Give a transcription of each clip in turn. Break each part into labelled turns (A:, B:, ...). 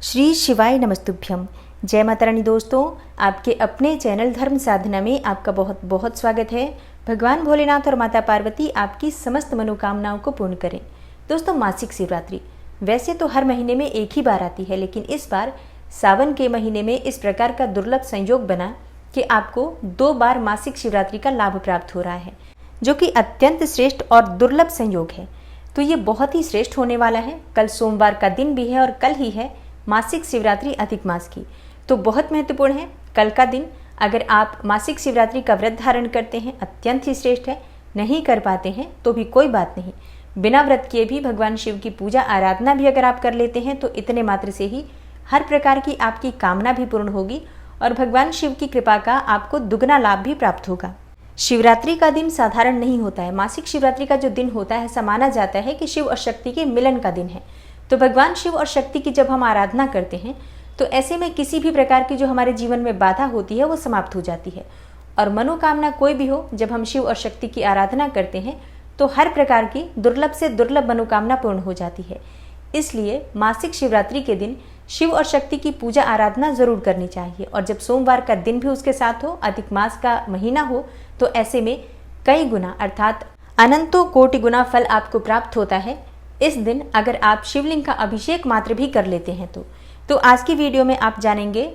A: श्री शिवाय नमस्तुभ्यम। जय माता रानी। दोस्तों, आपके अपने चैनल धर्म साधना में आपका बहुत बहुत स्वागत है। भगवान भोलेनाथ और माता पार्वती आपकी समस्त मनोकामनाओं को पूर्ण करें। दोस्तों, मासिक शिवरात्रि वैसे तो हर महीने में एक ही बार आती है, लेकिन इस बार सावन के महीने में इस प्रकार का दुर्लभ संयोग बना कि आपको 2 बार मासिक शिवरात्रि का लाभ प्राप्त हो रहा है, जो कि अत्यंत श्रेष्ठ और दुर्लभ संयोग है। तो ये बहुत ही श्रेष्ठ होने वाला है। कल सोमवार का दिन भी है और कल ही है मासिक शिवरात्रि अधिक मास की, तो बहुत महत्वपूर्ण है कल का दिन। अगर आप मासिक शिवरात्रि का व्रत धारण करते हैं अत्यंत ही श्रेष्ठ है, नहीं कर पाते हैं तो भी कोई बात नहीं। बिना व्रत किए भी भगवान शिव की पूजा आराधना भी अगर आप कर लेते हैं तो इतने मात्र से ही हर प्रकार की आपकी कामना भी पूर्ण होगी और भगवान शिव की कृपा का आपको दुगना लाभ भी प्राप्त होगा। शिवरात्रि का दिन साधारण नहीं होता है। मासिक शिवरात्रि का जो दिन होता है ऐसा माना जाता है कि शिव और शक्ति के मिलन का दिन है। तो भगवान शिव और शक्ति की जब हम आराधना करते हैं तो ऐसे में किसी भी प्रकार की जो हमारे जीवन में बाधा होती है वो समाप्त हो जाती है, और मनोकामना कोई भी हो, जब हम शिव और शक्ति की आराधना करते हैं तो हर प्रकार की दुर्लभ से दुर्लभ मनोकामना पूर्ण हो जाती है। इसलिए मासिक शिवरात्रि के दिन शिव और शक्ति की पूजा आराधना जरूर करनी चाहिए, और जब सोमवार का दिन भी उसके साथ हो, अधिक मास का महीना हो, तो ऐसे में कई गुना अर्थात अनंतों कोटि गुना फल आपको प्राप्त होता है। इस दिन अगर आप शिवलिंग का अभिषेक मात्र भी कर लेते हैं तो आज की वीडियो में आप जानेंगे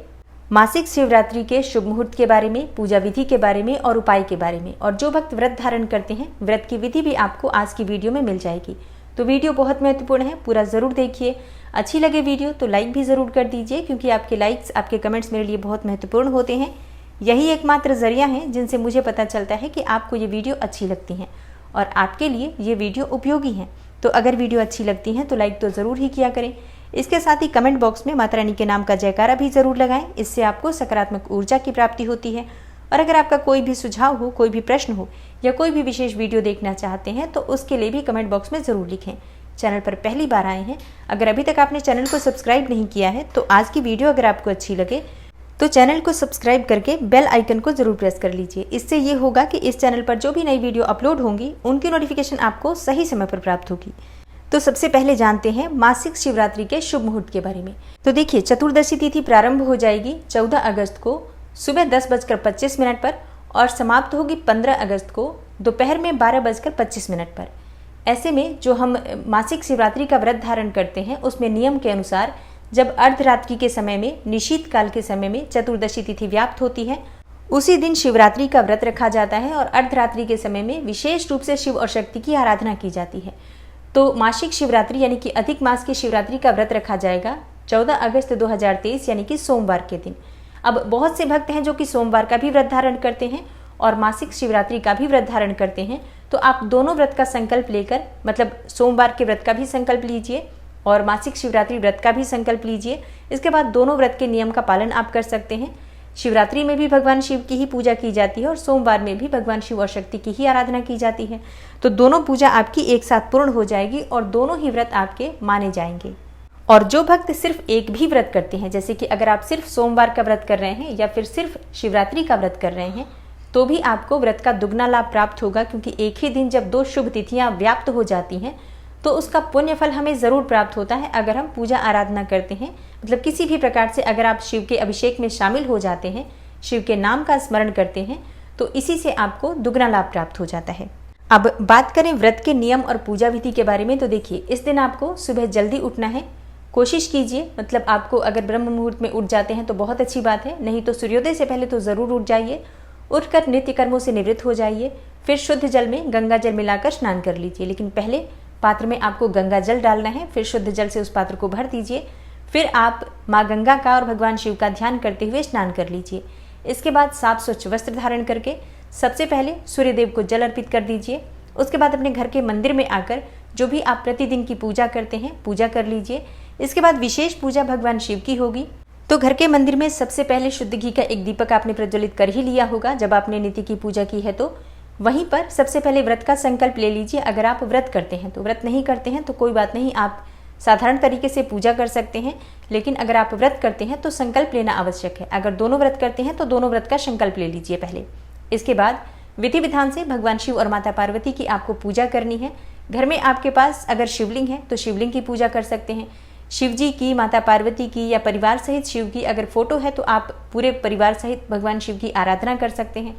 A: मासिक शिवरात्रि के शुभ मुहूर्त के बारे में, पूजा विधि के बारे में और उपाय के बारे में। और जो भक्त व्रत धारण करते हैं व्रत की विधि भी आपको आज की वीडियो में मिल जाएगी। तो वीडियो बहुत महत्वपूर्ण है, पूरा जरूर देखिए। अच्छी लगे वीडियो तो लाइक भी जरूर कर दीजिए, क्योंकि आपके लाइक्स, आपके कमेंट्स मेरे लिए बहुत महत्वपूर्ण होते हैं। यही एकमात्र जरिया है जिनसे मुझे पता चलता है कि आपको ये वीडियो अच्छी लगती हैं और आपके लिए ये वीडियो उपयोगी है। तो अगर वीडियो अच्छी लगती है तो लाइक तो ज़रूर ही किया करें। इसके साथ ही कमेंट बॉक्स में माता रानी के नाम का जयकारा भी ज़रूर लगाएं, इससे आपको सकारात्मक ऊर्जा की प्राप्ति होती है। और अगर आपका कोई भी सुझाव हो, कोई भी प्रश्न हो या कोई भी विशेष वीडियो देखना चाहते हैं तो उसके लिए भी कमेंट बॉक्स में ज़रूर लिखें। चैनल पर पहली बार आए हैं, अगर अभी तक आपने चैनल को सब्सक्राइब नहीं किया है तो आज की वीडियो अगर आपको अच्छी लगे तो चैनल को सब्सक्राइब करके बेल आइकन को जरूर प्रेस कर लीजिए। इससे ये होगा कि इस चैनल पर जो भी नई वीडियो अपलोड होंगी उनकी नोटिफिकेशन आपको सही समय पर प्राप्त होगी। तो सबसे पहले जानते हैं मासिक शिवरात्रि के शुभ मुहूर्त के बारे में। तो देखिए, चतुर्दशी तिथि प्रारंभ हो जाएगी 14 अगस्त को सुबह 10:25 पर और समाप्त होगी 15 अगस्त को दोपहर में 12:25 पर। ऐसे में जो हम मासिक शिवरात्रि का व्रत धारण करते हैं उसमें नियम के अनुसार जब अर्धरात्रि के समय में, निशीत काल के समय में चतुर्दशी तिथि व्याप्त होती है, उसी दिन शिवरात्रि का व्रत रखा जाता है और अर्धरात्रि के समय में विशेष रूप से शिव और शक्ति की आराधना की जाती है। तो मासिक शिवरात्रि यानी कि अधिक मास की शिवरात्रि का व्रत रखा जाएगा 14 अगस्त 2023 यानी कि सोमवार के दिन। अब बहुत से भक्त हैं जो कि सोमवार का भी व्रत धारण करते हैं और मासिक शिवरात्रि का भी व्रत धारण करते हैं। तो आप दोनों व्रत का संकल्प लेकर, मतलब सोमवार के व्रत का भी संकल्प लीजिए और मासिक शिवरात्रि व्रत का भी संकल्प लीजिए। इसके बाद दोनों व्रत के नियम का पालन आप कर सकते हैं। शिवरात्रि में भी भगवान शिव की ही पूजा की जाती है और सोमवार में भी भगवान शिव और शक्ति की ही आराधना की जाती है। तो दोनों पूजा आपकी एक साथ पूर्ण हो जाएगी और दोनों ही व्रत आपके माने जाएंगे। और जो भक्त सिर्फ एक भी व्रत करते हैं, जैसे कि अगर आप सिर्फ सोमवार का व्रत कर रहे हैं या फिर सिर्फ शिवरात्रि का व्रत कर रहे हैं, तो भी आपको व्रत का दुगना लाभ प्राप्त होगा, क्योंकि एक ही दिन जब 2 शुभ तिथियां व्याप्त हो जाती हैं तो उसका पुण्य फल हमें ज़रूर प्राप्त होता है अगर हम पूजा आराधना करते हैं। मतलब किसी भी प्रकार से अगर आप शिव के अभिषेक में शामिल हो जाते हैं, शिव के नाम का स्मरण करते हैं, तो इसी से आपको दुगना लाभ प्राप्त हो जाता है। अब बात करें व्रत के नियम और पूजा विधि के बारे में। तो देखिए, इस दिन आपको सुबह जल्दी उठना है। कोशिश कीजिए, मतलब आपको अगर ब्रह्म मुहूर्त में उठ जाते हैं तो बहुत अच्छी बात है, नहीं तो सूर्योदय से पहले तो ज़रूर उठ जाइए। उठकर नित्य कर्मों से निवृत्त हो जाइए। फिर शुद्ध जल में गंगा जल मिलाकर स्नान कर लीजिए, लेकिन पहले पात्र में आपको गंगा जल डालना है, फिर शुद्ध जल से उस पात्र को भर दीजिए। फिर आप माँ गंगा का और भगवान शिव का ध्यान करते हुए स्नान कर लीजिए। इसके बाद साफ स्वच्छ वस्त्र धारण करके सबसे पहले सूर्यदेव को जल अर्पित कर दीजिए। उसके बाद अपने घर के मंदिर में आकर जो भी आप प्रतिदिन की पूजा करते हैं पूजा कर लीजिए। इसके बाद विशेष पूजा भगवान शिव की होगी। तो घर के मंदिर में सबसे पहले शुद्ध घी का एक दीपक आपने प्रज्वलित कर ही लिया होगा जब आपने नित्य की पूजा की है। तो वहीं पर सबसे पहले व्रत का संकल्प ले लीजिए। अगर आप व्रत करते हैं तो, व्रत नहीं करते हैं तो कोई बात नहीं, आप साधारण तरीके से पूजा कर सकते हैं। लेकिन अगर आप व्रत करते हैं तो संकल्प लेना आवश्यक है। अगर दोनों व्रत करते हैं तो दोनों व्रत का संकल्प ले लीजिए पहले। इसके बाद विधि विधान से भगवान शिव और माता पार्वती की आपको पूजा करनी है। घर में आपके पास अगर शिवलिंग है तो शिवलिंग की पूजा कर सकते हैं। शिव जी की, माता पार्वती की या परिवार सहित शिव की अगर फोटो है तो आप पूरे परिवार सहित भगवान शिव की आराधना कर सकते हैं।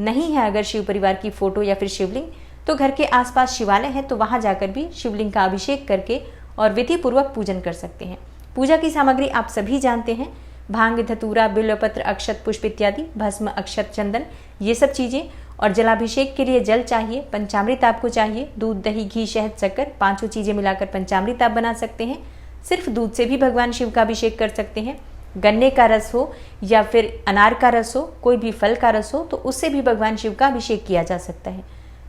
A: नहीं है अगर शिव परिवार की फोटो या फिर शिवलिंग, तो घर के आसपास शिवालय है तो वहां जाकर भी शिवलिंग का अभिषेक करके और विधि पूर्वक पूजन कर सकते हैं। पूजा की सामग्री आप सभी जानते हैं, भांग, धतूरा, बिल्वपत्र, अक्षत, पुष्प इत्यादि, भस्म, अक्षत, चंदन, ये सब चीजें। और जलाभिषेक के लिए जल चाहिए, पंचामृत आपको चाहिए, दूध, दही, घी, शहद, शक्कर, पांचों चीजें मिलाकर पंचामृत आप बना सकते हैं। सिर्फ दूध से भी भगवान शिव का अभिषेक कर सकते हैं। गन्ने का रस हो या फिर अनार का रस हो, कोई भी फल का रस हो, तो उससे भी भगवान शिव का अभिषेक किया जा सकता है।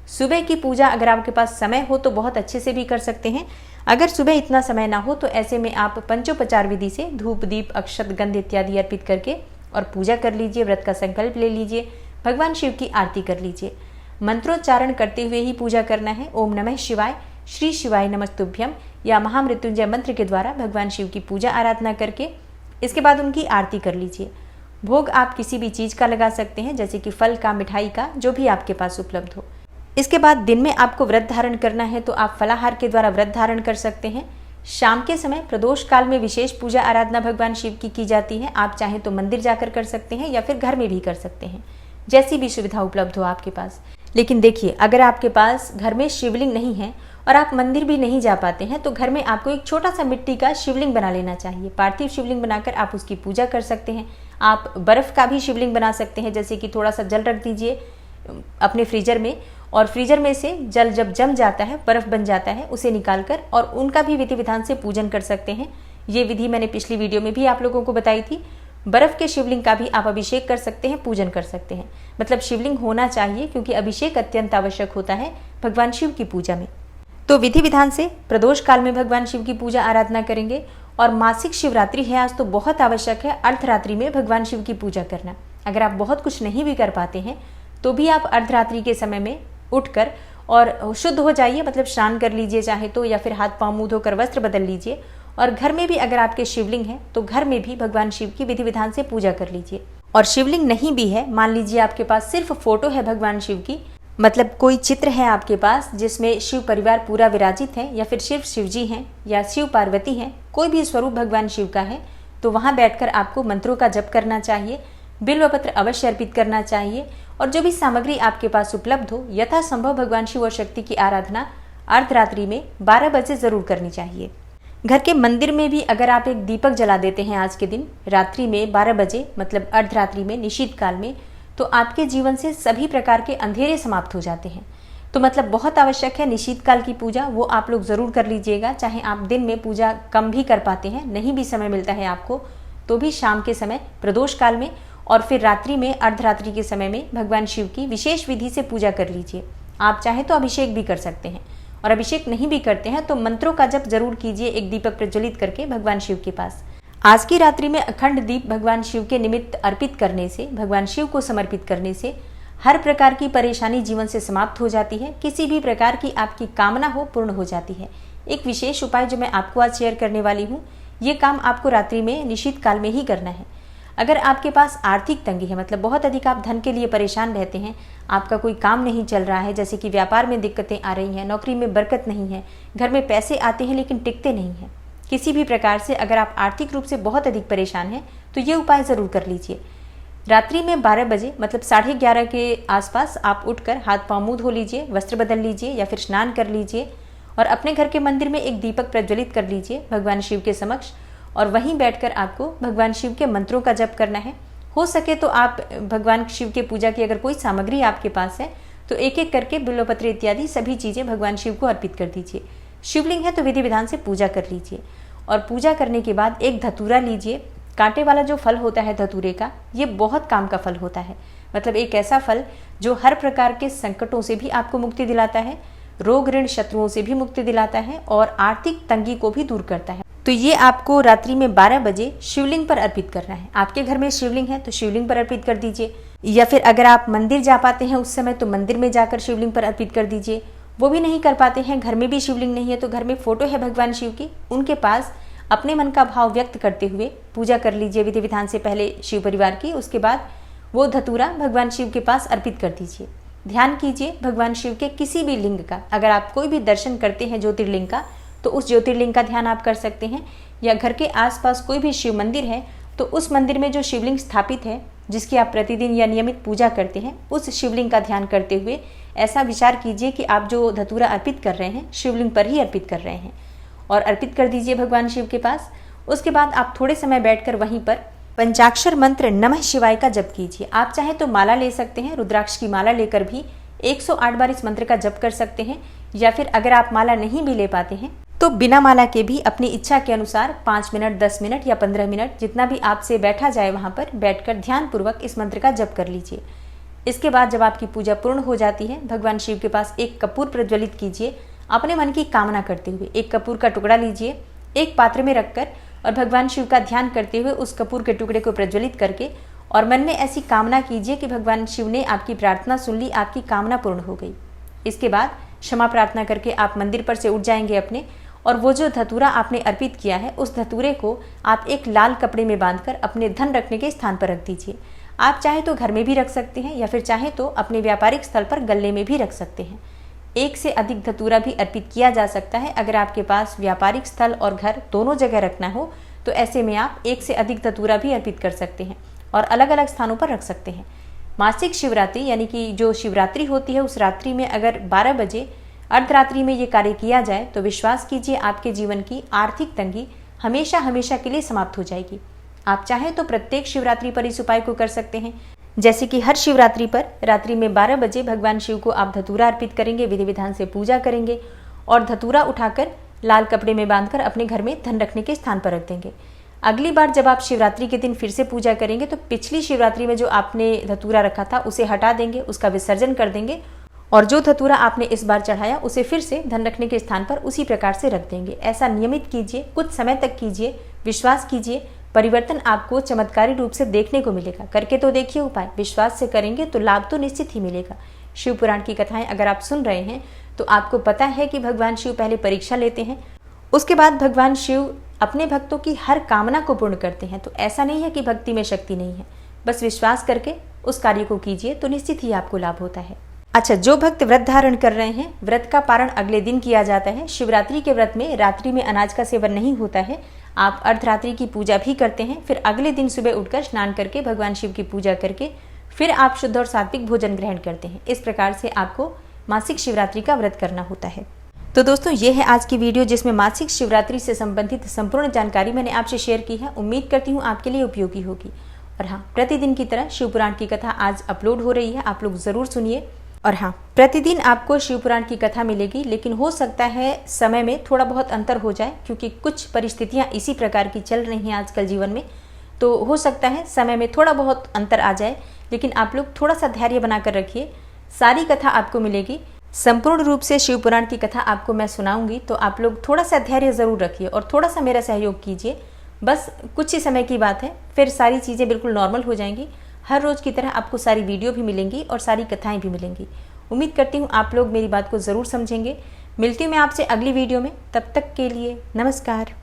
A: सुबह की पूजा अगर आपके पास समय हो तो बहुत अच्छे से भी कर सकते हैं। अगर सुबह इतना समय ना हो तो ऐसे में आप पंचोपचार विधि से धूप, दीप, अक्षत, गंध इत्यादि अर्पित करके और पूजा कर लीजिए, व्रत का संकल्प ले लीजिए, भगवान शिव की आरती कर लीजिए। मंत्रोच्चारण करते हुए ही पूजा करना है। ओम नमः शिवाय, श्री शिवाय नमस्तुभ्यम या महामृत्युंजय मंत्र के द्वारा भगवान शिव की पूजा आराधना करके इसके बाद उनकी आरती कर लीजिए। भोग आप किसी भी चीज़ का लगा सकते हैं, जैसे कि फल का, मिठाई का, जो भी आपके पास उपलब्ध हो। इसके बाद दिन में आपको व्रत धारण करना है तो आप फलाहार के द्वारा व्रत धारण कर सकते हैं। शाम के समय प्रदोष काल में विशेष पूजा आराधना भगवान शिव की जाती है। आप चाहें तो मंदिर जाकर कर सकते हैं या फिर घर में भी कर सकते हैं, जैसी भी सुविधा उपलब्ध हो आपके पास। लेकिन देखिए, अगर आपके पास घर में शिवलिंग नहीं है और आप मंदिर भी नहीं जा पाते हैं तो घर में आपको एक छोटा सा मिट्टी का शिवलिंग बना लेना चाहिए। पार्थिव शिवलिंग बनाकर आप उसकी पूजा कर सकते हैं। आप बर्फ का भी शिवलिंग बना सकते हैं, जैसे कि थोड़ा सा जल रख दीजिए अपने फ्रीजर में और फ्रीजर में से जल जब जम जाता है, बर्फ बन जाता है, उसे निकालकर और उनका भी विधि विधान से पूजन कर सकते हैं। ये विधि मैंने पिछली वीडियो में भी आप लोगों को बताई थी। बर्फ के शिवलिंग का भी आप अभिषेक कर सकते हैं, पूजन कर सकते हैं। मतलब शिवलिंग होना चाहिए, क्योंकि अभिषेक अत्यंत आवश्यक होता है भगवान शिव की पूजा में। तो विधि विधान से प्रदोष काल में भगवान शिव की पूजा आराधना करेंगे। और मासिक शिवरात्रि है आज, तो बहुत आवश्यक है अर्धरात्रि में भगवान शिव की पूजा करना। अगर आप बहुत कुछ नहीं भी कर पाते हैं तो भी आप अर्धरात्रि के समय में उठकर और शुद्ध हो जाइए, मतलब स्नान कर लीजिए चाहे तो, या फिर हाथ पांव मुंह धोकर वस्त्र बदल लीजिए। और घर में भी अगर आपके शिवलिंग है तो घर में भी भगवान शिव की विधि विधान से पूजा कर लीजिए। और शिवलिंग नहीं भी है, मान लीजिए आपके पास सिर्फ फोटो है भगवान शिव की, मतलब कोई चित्र है आपके पास जिसमें शिव परिवार पूरा विराजित है, या फिर सिर्फ शिव जी हैं या शिव पार्वती हैं, कोई भी स्वरूप भगवान शिव का है, तो वहां बैठकर आपको मंत्रों का जप करना चाहिए, बिल्वपत्र अवश्य अर्पित करना चाहिए। और जो भी सामग्री आपके पास उपलब्ध हो, यथासंभव भगवान शिव और शक्ति की आराधना अर्धरात्रि में 12 बजे जरूर करनी चाहिए। घर के मंदिर में भी अगर आप एक दीपक जला देते हैं आज के दिन रात्रि में 12 बजे, मतलब अर्धरात्रि में, निशीत काल में, तो आपके जीवन से सभी प्रकार के अंधेरे समाप्त हो जाते हैं। तो मतलब बहुत आवश्यक है निशीत काल की पूजा, वो आप लोग जरूर कर लीजिएगा। चाहे आप दिन में पूजा कम भी कर पाते हैं, नहीं भी समय मिलता है आपको, तो भी शाम के समय प्रदोष काल में और फिर रात्रि में, अर्धरात्रि के समय में भगवान शिव की विशेष विधि से पूजा कर लीजिए। आप चाहे तो अभिषेक भी कर सकते हैं, और अभिषेक नहीं भी करते हैं तो मंत्रों का जप जरूर कीजिए एक दीपक प्रज्वलित करके भगवान शिव के पास। आज की रात्रि में अखंड दीप भगवान शिव के निमित्त अर्पित करने से, भगवान शिव को समर्पित करने से हर प्रकार की परेशानी जीवन से समाप्त हो जाती है। किसी भी प्रकार की आपकी कामना हो पूर्ण हो जाती है। एक विशेष उपाय जो मैं आपको आज शेयर करने वाली हूँ, ये काम आपको रात्रि में निशीत काल में ही करना है। अगर आपके पास आर्थिक तंगी है, मतलब बहुत अधिक आप धन के लिए परेशान रहते हैं, आपका कोई काम नहीं चल रहा है, जैसे कि व्यापार में दिक्कतें आ रही हैं, नौकरी में बरकत नहीं है, घर में पैसे आते हैं लेकिन टिकते नहीं हैं, किसी भी प्रकार से अगर आप आर्थिक रूप से बहुत अधिक परेशान हैं तो ये उपाय ज़रूर कर लीजिए। रात्रि में 12 बजे, मतलब 11:30 के आसपास आप उठकर हाथ पाँव मुँह धो लीजिए, वस्त्र बदल लीजिए या फिर स्नान कर लीजिए और अपने घर के मंदिर में एक दीपक प्रज्वलित कर लीजिए भगवान शिव के समक्ष। और वहीं बैठकर आपको भगवान शिव के मंत्रों का जप करना है। हो सके तो आप भगवान शिव के पूजा की अगर कोई सामग्री आपके पास है तो एक एक करके बिल्वपत्र इत्यादि सभी चीज़ें भगवान शिव को अर्पित कर दीजिए। शिवलिंग है तो विधि विधान से पूजा कर लीजिए। और पूजा करने के बाद एक धतूरा लीजिए। कांटे वाला जो फल होता है धतूरे का, ये बहुत काम का फल होता है। मतलब एक ऐसा फल जो हर प्रकार के संकटों से भी आपको मुक्ति दिलाता है, रोग ऋण शत्रुओं से भी मुक्ति दिलाता है और आर्थिक तंगी को भी दूर करता है। तो ये आपको रात्रि में 12 बजे शिवलिंग पर अर्पित करना है। आपके घर में शिवलिंग है तो शिवलिंग पर अर्पित कर दीजिए, या फिर अगर आप मंदिर जा पाते हैं उस समय तो मंदिर में जाकर शिवलिंग पर अर्पित कर दीजिए। वो भी नहीं कर पाते हैं, घर में भी शिवलिंग नहीं है तो घर में फोटो है भगवान शिव की, उनके पास अपने मन का भाव व्यक्त करते हुए पूजा कर लीजिए विधि विधान से पहले शिव परिवार की। उसके बाद वो धतूरा भगवान शिव के पास अर्पित कर दीजिए। ध्यान कीजिए भगवान शिव के किसी भी लिंग का। अगर आप कोई भी दर्शन करते हैं ज्योतिर्लिंग का तो उस ज्योतिर्लिंग का ध्यान आप कर सकते हैं, या घर के आसपास कोई भी शिव मंदिर है तो उस मंदिर में जो शिवलिंग स्थापित है जिसकी आप प्रतिदिन या नियमित पूजा करते हैं, उस शिवलिंग का ध्यान करते हुए ऐसा विचार कीजिए कि आप जो धतूरा अर्पित कर रहे हैं शिवलिंग पर ही अर्पित कर रहे हैं और अर्पित कर दीजिए भगवान शिव के पास। उसके बाद आप थोड़े समय बैठकर वहीं पर पंचाक्षर मंत्र नमः शिवाय का जप कीजिए। आप चाहे तो माला ले सकते हैं, रुद्राक्ष की माला लेकर भी 108 बार इस मंत्र का जप कर सकते हैं, या फिर अगर आप माला नहीं भी ले पाते हैं तो बिना माला के भी अपनी इच्छा के अनुसार 5 मिनट, 10 मिनट या 15 मिनट जितना भी आपसे बैठा जाए वहां पर बैठकर ध्यानपूर्वक इस मंत्र का जप कर लीजिए। इसके बाद जब आपकी पूजा पूर्ण हो जाती है, भगवान शिव के पास एक कपूर प्रज्वलित कीजिए अपने मन की कामना करते हुए। एक कपूर का टुकड़ा लीजिए, एक पात्र में रखकर और भगवान शिव का ध्यान करते हुए उस कपूर के टुकड़े को प्रज्वलित करके और मन में ऐसी कामना कीजिए कि भगवान शिव ने आपकी प्रार्थना सुन ली, आपकी कामना पूर्ण हो गई। इसके बाद क्षमा प्रार्थना करके आप मंदिर पर से उठ जाएंगे अपने, और वो जो धतूरा आपने अर्पित किया है उस धतूरे को आप एक लाल कपड़े में बांधकर अपने धन रखने के स्थान पर रख दीजिए। आप चाहे तो घर में भी रख सकते हैं या फिर चाहे तो अपने व्यापारिक स्थल पर गल्ले में भी रख सकते हैं। एक से अधिक धतूरा भी अर्पित किया जा सकता है। अगर आपके पास व्यापारिक स्थल और घर दोनों जगह रखना हो तो ऐसे में आप एक से अधिक धतूरा भी अर्पित कर सकते हैं और अलग अलग स्थानों पर रख सकते हैं। मासिक शिवरात्रि यानी कि जो शिवरात्रि होती है उस रात्रि में अगर 12 बजे अर्धरात्रि में ये कार्य किया जाए तो विश्वास कीजिए आपके जीवन की आर्थिक तंगी हमेशा हमेशा के लिए समाप्त हो जाएगी। आप चाहें तो प्रत्येक शिवरात्रि पर इस उपाय को कर सकते हैं, जैसे कि हर शिवरात्रि पर रात्रि में 12 बजे भगवान शिव को आप धतूरा अर्पित करेंगे, विधि विधान से पूजा करेंगे और धतूरा उठाकर लाल कपड़े में बांधकर अपने घर में धन रखने के स्थान पर रख देंगे। अगली बार जब आप शिवरात्रि के दिन फिर से पूजा करेंगे तो पिछली शिवरात्रि में जो आपने धतूरा रखा था उसे हटा देंगे, उसका विसर्जन कर देंगे और जो धतूरा आपने इस बार चढ़ाया उसे फिर से धन रखने के स्थान पर उसी प्रकार से रख देंगे। ऐसा नियमित कीजिए, कुछ समय तक कीजिए, विश्वास कीजिए परिवर्तन आपको चमत्कारी रूप से देखने को मिलेगा। करके तो देखिए उपाय, विश्वास से करेंगे तो लाभ तो निश्चित ही मिलेगा। शिव पुराण की कथाएं अगर आप सुन रहे हैं तो आपको पता है कि भगवान शिव पहले परीक्षा लेते हैं, उसके बाद भगवान शिव अपने भक्तों की हर कामना को पूर्ण करते हैं। तो ऐसा नहीं है कि भक्ति में शक्ति नहीं है, बस विश्वास करके उस कार्य को कीजिए तो निश्चित ही आपको लाभ होता है। अच्छा, जो भक्त व्रत धारण कर रहे हैं, व्रत का पारण अगले दिन किया जाता है। शिवरात्रि के व्रत में रात्रि में अनाज का सेवन नहीं होता है। आप अर्धरात्रि की पूजा भी करते हैं, फिर अगले दिन सुबह उठकर स्नान करके भगवान शिव की पूजा करके फिर आप शुद्ध और सात्विक भोजन ग्रहण करते हैं। इस प्रकार से आपको मासिक शिवरात्रि का व्रत करना होता है। तो दोस्तों, ये है आज की वीडियो जिसमें मासिक शिवरात्रि से संबंधित संपूर्ण जानकारी मैंने आपसे शेयर की है। उम्मीद करती हूँ आपके लिए उपयोगी होगी। और हाँ, प्रतिदिन की तरह शिव पुराण की कथा आज अपलोड हो रही है, आप लोग जरूर सुनिए। और हाँ, प्रतिदिन आपको शिव पुराण की कथा मिलेगी, लेकिन हो सकता है समय में थोड़ा बहुत अंतर हो जाए क्योंकि कुछ परिस्थितियाँ इसी प्रकार की चल रही हैं आजकल जीवन में, तो हो सकता है समय में थोड़ा बहुत अंतर आ जाए। लेकिन आप लोग थोड़ा सा धैर्य बनाकर रखिए, सारी कथा आपको मिलेगी। संपूर्ण रूप से शिव पुराण की कथा आपको मैं सुनाऊंगी, तो आप लोग थोड़ा सा धैर्य ज़रूर रखिए और थोड़ा सा मेरा सहयोग कीजिए। बस कुछ ही समय की बात है, फिर सारी चीज़ें बिल्कुल नॉर्मल हो जाएंगी। हर रोज़ की तरह आपको सारी वीडियो भी मिलेंगी और सारी कथाएं भी मिलेंगी। उम्मीद करती हूँ आप लोग मेरी बात को ज़रूर समझेंगे। मिलती हूँ मैं आपसे अगली वीडियो में, तब तक के लिए नमस्कार।